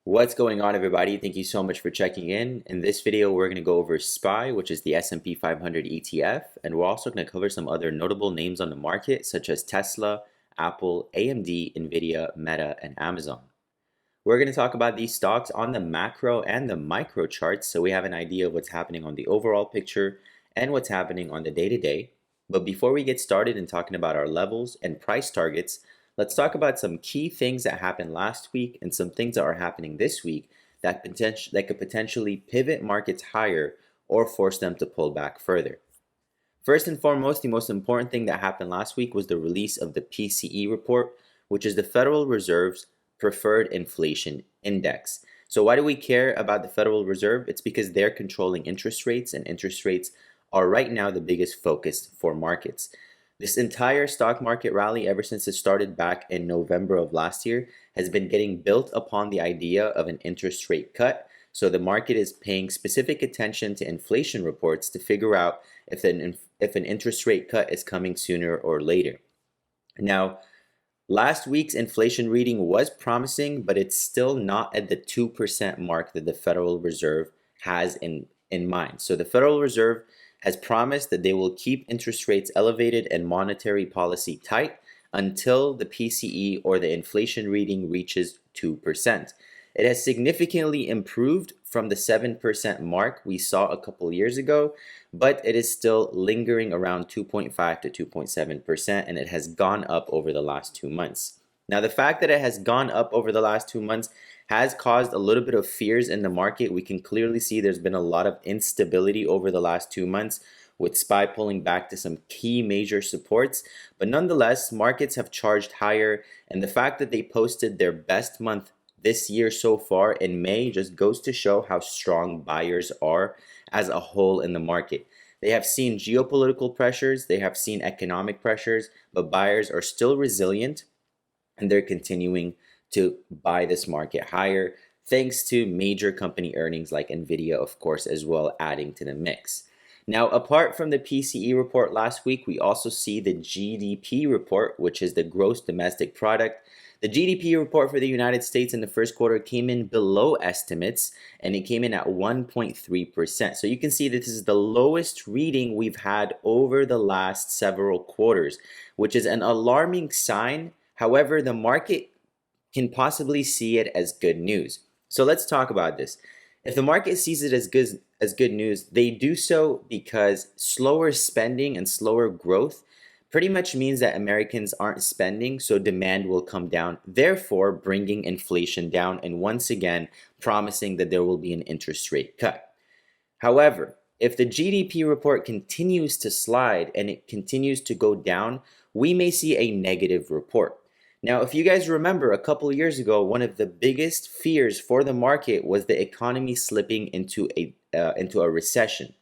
What's going on, everybody? Thank you so much for checking in. In this video, we're going to go over SPY, which is the S&P 500 ETF, and we're also going to cover some other notable names on the market, such as Tesla, Apple, AMD, NVDA, Meta, and Amazon. We're going to talk about these stocks on the macro and the micro charts, so we have an idea of what's happening on the overall picture and what's happening on the day-to-day. But before we get started in talking about our levels and price targets, let's talk about some key things that happened last week and some things that are happening this week that could potentially pivot markets higher or force them to pull back further. First and foremost, the most important thing that happened last week was the release of the PCE report, which is the Federal Reserve's preferred inflation index. So why do we care about the Federal Reserve? It's because they're controlling interest rates, and interest rates are right now the biggest focus for markets. This entire stock market rally, ever since it started back in November of last year, has been getting built upon the idea of an interest rate cut. So the market is paying specific attention to inflation reports to figure out if an interest rate cut is coming sooner or later. Now, last week's inflation reading was promising, but it's still not at the 2% mark that the Federal Reserve has in mind. So the Federal Reserve has promised that they will keep interest rates elevated and monetary policy tight until the PCE or the inflation reading reaches 2%. It has significantly improved from the 7% mark we saw a couple years ago, but it is still lingering around 2.5 to 2.7%, and it has gone up over the last 2 months. Now, the fact that it has gone up over the last 2 months has caused a little bit of fears in the market. We can clearly see there's been a lot of instability over the last 2 months, with SPY pulling back to some key major supports. But nonetheless, markets have charged higher, and the fact that they posted their best month this year so far in May just goes to show how strong buyers are as a whole in the market. They have seen geopolitical pressures, they have seen economic pressures, but buyers are still resilient, and they're continuing to buy this market higher, thanks to major company earnings like NVIDIA, of course, as well, adding to the mix. Now, apart from the PCE report last week, we also see the GDP report, which is the gross domestic product. The GDP report for the United States in the first quarter came in below estimates, and it came in at 1.3%. So you can see that this is the lowest reading we've had over the last several quarters, which is an alarming sign. However, the market can possibly see it as good news. So let's talk about this. If the market sees it as good news, they do so because slower spending and slower growth pretty much means that Americans aren't spending, so demand will come down, therefore bringing inflation down and once again promising that there will be an interest rate cut. However, if the GDP report continues to slide and it continues to go down, we may see a negative report. Now, if you guys remember, a couple of years ago, one of the biggest fears for the market was the economy slipping into a recession.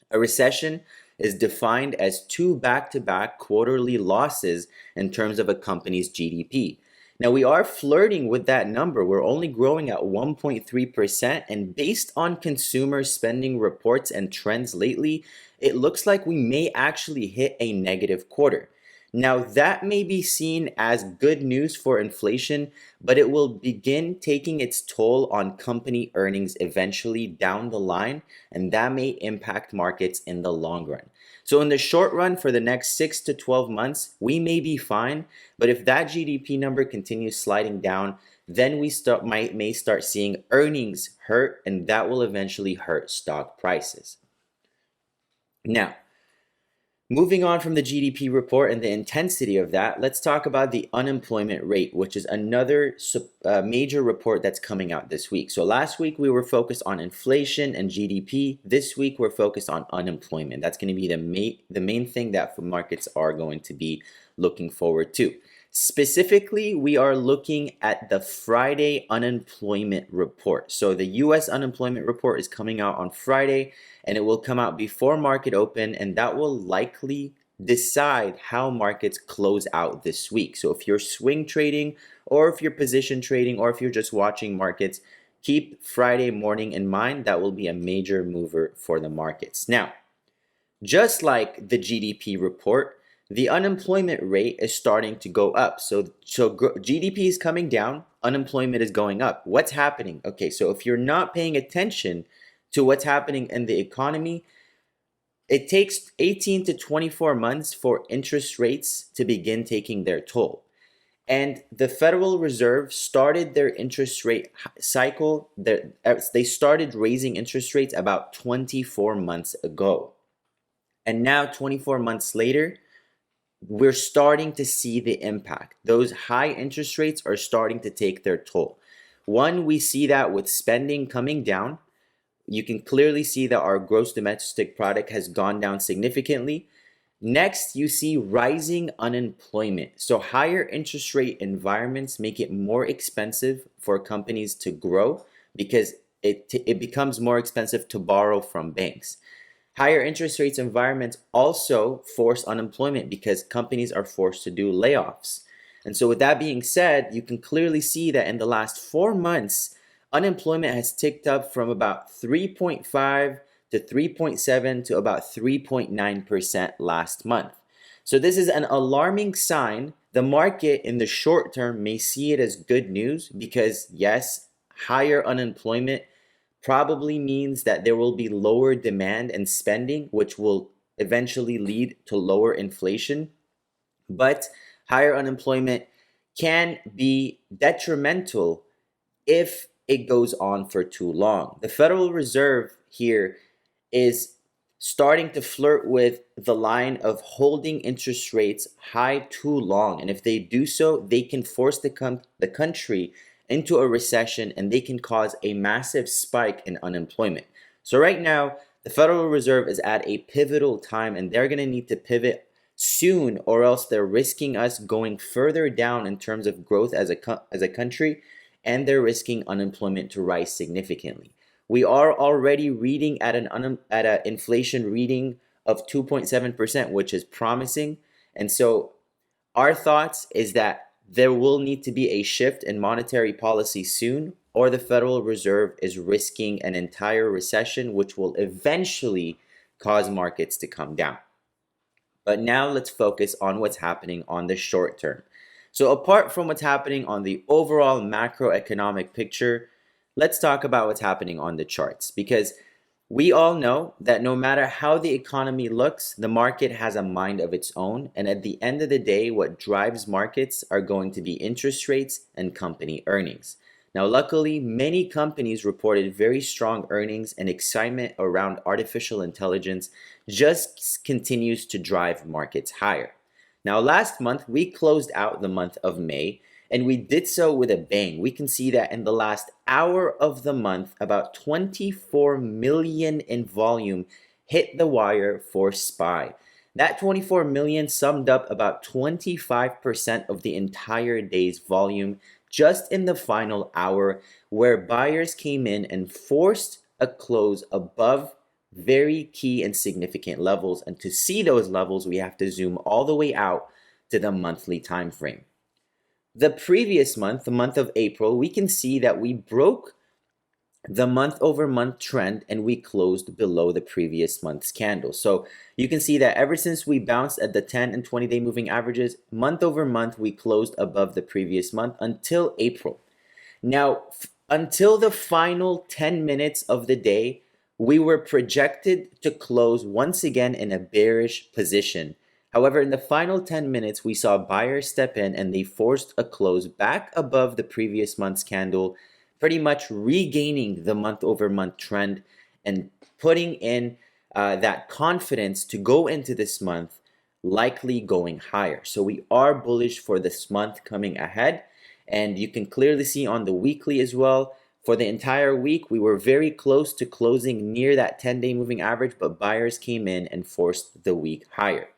A recession is defined as two back-to-back quarterly losses in terms of a company's GDP. Now, we are flirting with that number. We're only growing at 1.3%, and based on consumer spending reports and trends lately, it looks like we may actually hit a negative quarter. Now, that may be seen as good news for inflation, but it will begin taking its toll on company earnings eventually down the line, and that may impact markets in the long run. So in the short run, for the next 6 to 12 months, we may be fine, but if that GDP number continues sliding down, then we may start seeing earnings hurt, and that will eventually hurt stock prices. Now, moving on from the GDP report and the intensity of that, let's talk about the unemployment rate, which is another major report that's coming out this week. So last week we were focused on inflation and GDP. This week we're focused on unemployment. That's going to be the main thing that markets are going to be looking forward to. Specifically, we are looking at the Friday unemployment report. So the US unemployment report is coming out on Friday, and it will come out before market open, and that will likely decide how markets close out this week. So if you're swing trading, or if you're position trading, or if you're just watching markets, keep Friday morning in mind. That will be a major mover for the markets. Now, just like the GDP report, the unemployment rate is starting to go up. So GDP is coming down, unemployment is going up. What's happening? Okay, so if you're not paying attention to what's happening in the economy, it takes 18 to 24 months for interest rates to begin taking their toll. And the Federal Reserve started their interest rate cycle. They started raising interest rates about 24 months ago. And now, 24 months later, we're starting to see the impact. Those high interest rates are starting to take their toll. One, we see that with spending coming down. You can clearly see that our gross domestic product has gone down significantly. Next, you see rising unemployment. So higher interest rate environments make it more expensive for companies to grow because it becomes more expensive to borrow from banks. Higher interest rates environments also force unemployment because companies are forced to do layoffs. And so with that being said, you can clearly see that in the last 4 months, unemployment has ticked up from about 3.5 to 3.7 to about 3.9% last month. So this is an alarming sign. The market in the short term may see it as good news because yes, higher unemployment probably means that there will be lower demand and spending, which will eventually lead to lower inflation. But higher unemployment can be detrimental if it goes on for too long. The Federal Reserve here is starting to flirt with the line of holding interest rates high too long. And if they do so, they can force the country into a recession and they can cause a massive spike in unemployment. So right now, the Federal Reserve is at a pivotal time and they're going to need to pivot soon, or else they're risking us going further down in terms of growth as a country, and they're risking unemployment to rise significantly. We are already reading at an inflation reading of 2.7%, which is promising. And so our thoughts is that there will need to be a shift in monetary policy soon, or the Federal Reserve is risking an entire recession, which will eventually cause markets to come down. But now let's focus on what's happening on the short term. So apart from what's happening on the overall macroeconomic picture, let's talk about what's happening on the charts, because we all know that no matter how the economy looks, the market has a mind of its own. And at the end of the day, what drives markets are going to be interest rates and company earnings. Now, luckily, many companies reported very strong earnings, and excitement around artificial intelligence just continues to drive markets higher. Now, last month, we closed out the month of May, and we did so with a bang. We can see that in the last hour of the month, about 24 million in volume hit the wire for SPY. That 24 million summed up about 25% of the entire day's volume just in the final hour, where buyers came in and forced a close above very key and significant levels. And to see those levels, we have to zoom all the way out to the monthly time frame. The previous month, the month of April, we can see that we broke the month-over-month trend and we closed below the previous month's candle. So you can see that ever since we bounced at the 10 and 20-day moving averages, month-over-month, we closed above the previous month until April. Now, until the final 10 minutes of the day, we were projected to close once again in a bearish position. However, in the final 10 minutes, we saw buyers step in and they forced a close back above the previous month's candle, pretty much regaining the month-over-month trend and putting in that confidence to go into this month, likely going higher. So we are bullish for this month coming ahead. And you can clearly see on the weekly as well, for the entire week, we were very close to closing near that 10-day moving average, but buyers came in and forced the week higher.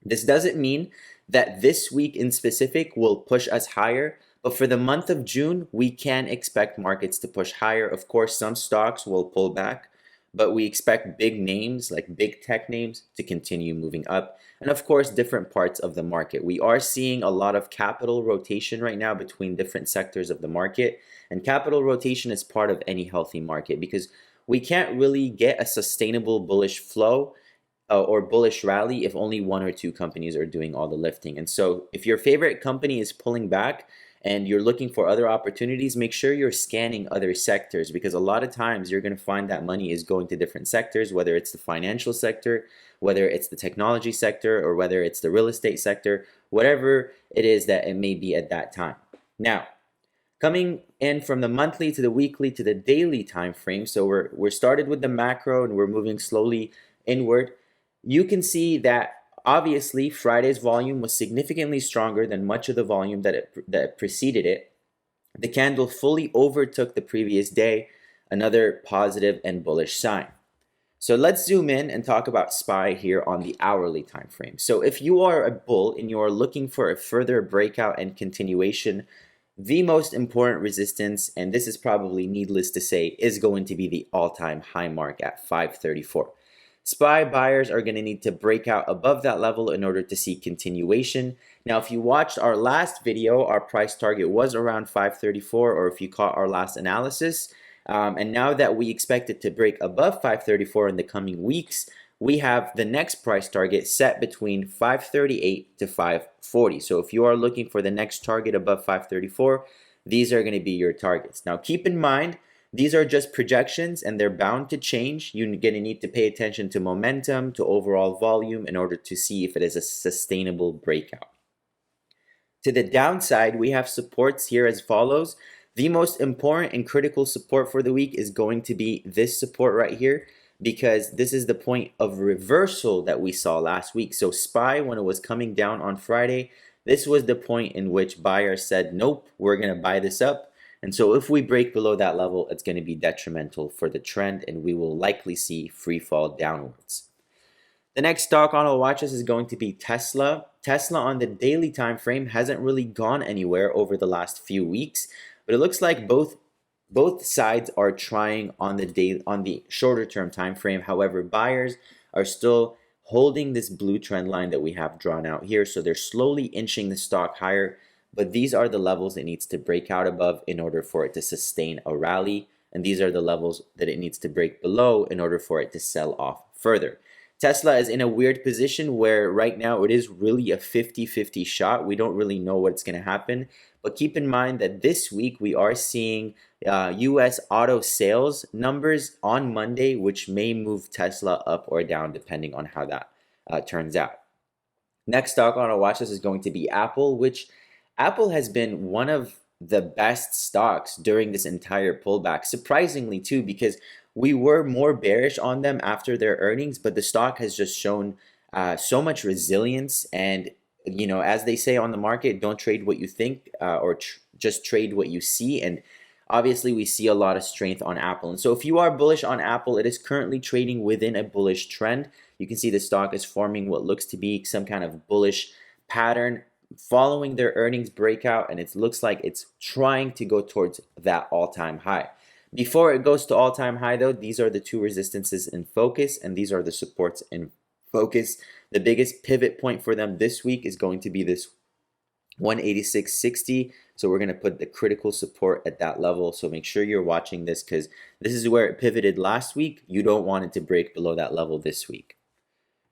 This doesn't mean that this week in specific will push us higher, but for the month of June, we can expect markets to push higher. Of course, some stocks will pull back, but we expect big names like big tech names to continue moving up. And of course, different parts of the market. We are seeing a lot of capital rotation right now between different sectors of the market. And capital rotation is part of any healthy market because we can't really get a sustainable bullish flow or bullish rally if only one or two companies are doing all the lifting. And so if your favorite company is pulling back and you're looking for other opportunities, make sure you're scanning other sectors, because a lot of times you're going to find that money is going to different sectors, whether it's the financial sector, whether it's the technology sector, or whether it's the real estate sector, whatever it is that it may be at that time. Now, coming in from the monthly to the weekly to the daily time frame, so we're started with the macro and we're moving slowly inward. You can see that obviously Friday's volume was significantly stronger than much of the volume that preceded it. The candle fully overtook the previous day, another positive and bullish sign. So let's zoom in and talk about SPY here on the hourly time frame. So if you are a bull and you are looking for a further breakout and continuation, the most important resistance, and this is probably needless to say, is going to be the all-time high mark at 534. SPY buyers are going to need to break out above that level in order to see continuation. Now, if you watched our last video, our price target was around 534, or if you caught our last analysis, and now that we expect it to break above 534 in the coming weeks, we have the next price target set between 538 to 540. So if you are looking for the next target above 534, these are going to be your targets. Now, keep in mind, these are just projections and they're bound to change. You're going to need to pay attention to momentum, to overall volume in order to see if it is a sustainable breakout. To the downside, we have supports here as follows. The most important and critical support for the week is going to be this support right here, because this is the point of reversal that we saw last week. So SPY, when it was coming down on Friday, this was the point in which buyers said, nope, we're going to buy this up. And so if we break below that level, it's going to be detrimental for the trend and we will likely see free fall downwards. The next stock on our watch list is going to be Tesla. Tesla on the daily time frame hasn't really gone anywhere over the last few weeks, but it looks like both sides are trying on the shorter term time frame. However, buyers are still holding this blue trend line that we have drawn out here, so they're slowly inching the stock higher, but these are the levels it needs to break out above in order for it to sustain a rally, and these are the levels that it needs to break below in order for it to sell off further. Tesla is in a weird position where right now it is really a 50-50 shot. We don't really know what's going to happen, but keep in mind that this week we are seeing US auto sales numbers on Monday, which may move Tesla up or down depending on how that turns out. Next stock on our watch list is going to be Apple, which Apple has been one of the best stocks during this entire pullback, surprisingly too, because we were more bearish on them after their earnings, but the stock has just shown so much resilience. And, you know, as they say on the market, don't trade what you think or just trade what you see. And obviously, we see a lot of strength on Apple. And so if you are bullish on Apple, it is currently trading within a bullish trend. You can see the stock is forming what looks to be some kind of bullish pattern following their earnings breakout, and it looks like it's trying to go towards that all-time high. Before it goes to all-time high, though, these are the two resistances in focus, and these are the supports in focus. The biggest pivot point for them this week is going to be this 186.60. So we're going to put the critical support at that level. So make sure you're watching this because this is where it pivoted last week. You don't want it to break below that level this week.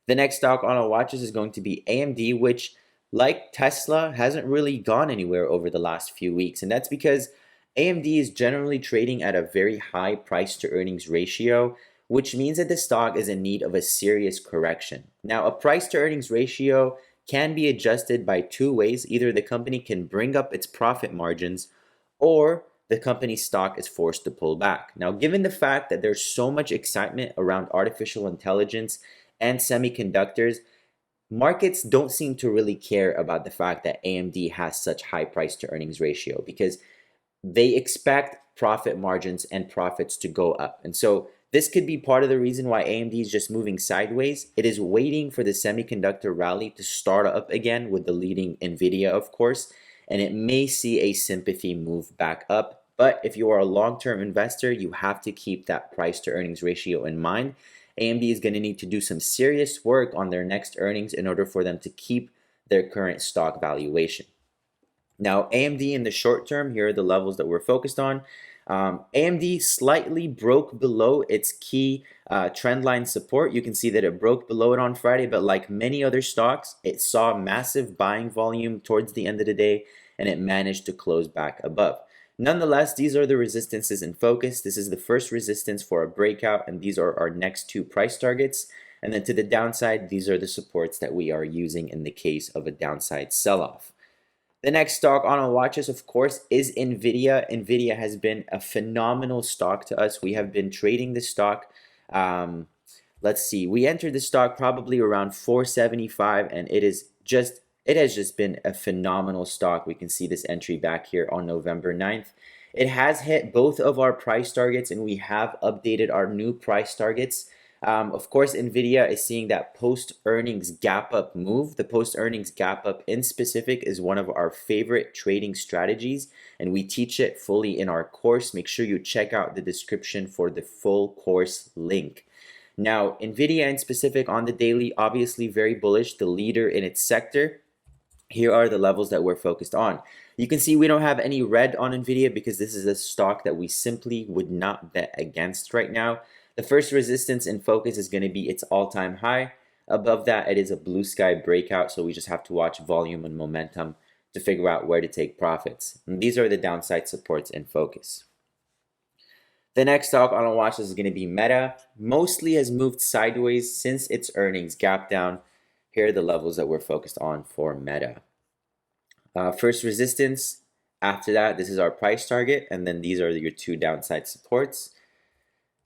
The next stock on our watches is going to be AMD, which, like Tesla, hasn't really gone anywhere over the last few weeks. And that's because AMD is generally trading at a very high price to earnings ratio, which means that the stock is in need of a serious correction. Now, a price to earnings ratio can be adjusted by two ways. Either the company can bring up its profit margins or the company's stock is forced to pull back. Now, given the fact that there's so much excitement around artificial intelligence and semiconductors, markets don't seem to really care about the fact that AMD has such high price to earnings ratio because they expect profit margins and profits to go up. And so this could be part of the reason why AMD is just moving sideways. It is waiting for the semiconductor rally to start up again with the leading NVDA, of course, and it may see a sympathy move back up. But if you are a long-term investor, you have to keep that price to earnings ratio in mind. AMD is going to need to do some serious work on their next earnings in order for them to keep their current stock valuation. Now, AMD in the short term, here are the levels that we're focused on. AMD slightly broke below its key trend line support. You can see that it broke below it on Friday, but like many other stocks, it saw massive buying volume towards the end of the day, and it managed to close back above. Nonetheless, these are the resistances in focus. This is the first resistance for a breakout, and these are our next two price targets. And then to the downside, these are the supports that we are using in the case of a downside sell-off. The next stock on our watch list, of course, is NVDA. NVDA has been a phenomenal stock to us. We have been trading this stock. Let's see, we entered the stock probably around 475, and it has just been a phenomenal stock. We can see this entry back here on November 9th. It has hit both of our price targets, and we have updated our new price targets. Of course, NVIDIA is seeing that post-earnings gap-up move. The post-earnings gap-up in specific is one of our favorite trading strategies, and we teach it fully in our course. Make sure you check out the description for the full course link. Now, NVIDIA in specific on the daily, obviously very bullish, the leader in its sector. Here are the levels that we're focused on. You can see we don't have any red on NVIDIA because this is a stock that we simply would not bet against right now. The first resistance in focus is going to be its all-time high. Above that, it is a blue sky breakout, so we just have to watch volume and momentum to figure out where to take profits. And these are the downside supports in focus. The next stock on our watch list is going to be Meta. Mostly has moved sideways since its earnings gap down. Here are the levels that we're focused on for Meta. First resistance. After that, this is our price target, and then these are your two downside supports.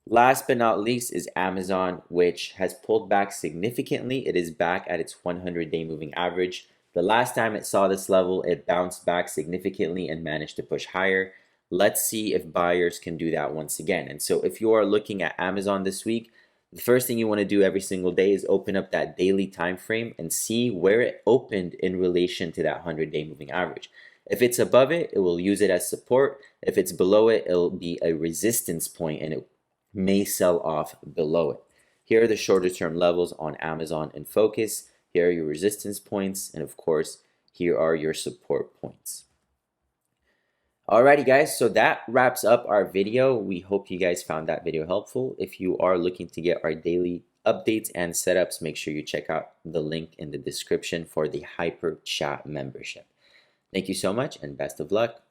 Last but not least is Amazon, which has pulled back significantly. It is back at its 100-day moving average. The last time it saw this level, it bounced back significantly and managed to push higher. Let's see if buyers can do that once again. And so if you are looking at Amazon this week, the first thing you want to do every single day is open up that daily time frame and see where it opened in relation to that 100-day moving average. If it's above it, it will use it as support. If it's below it, it'll be a resistance point, and it may sell off below it. Here are the shorter term levels on Amazon in focus. Here are your resistance points, and of course, here are your support points. Alrighty guys, so that wraps up our video. We hope you guys found that video helpful. If you are looking to get our daily updates and setups, make sure you check out the link in the description for the Hyper Chat membership. Thank you so much and best of luck.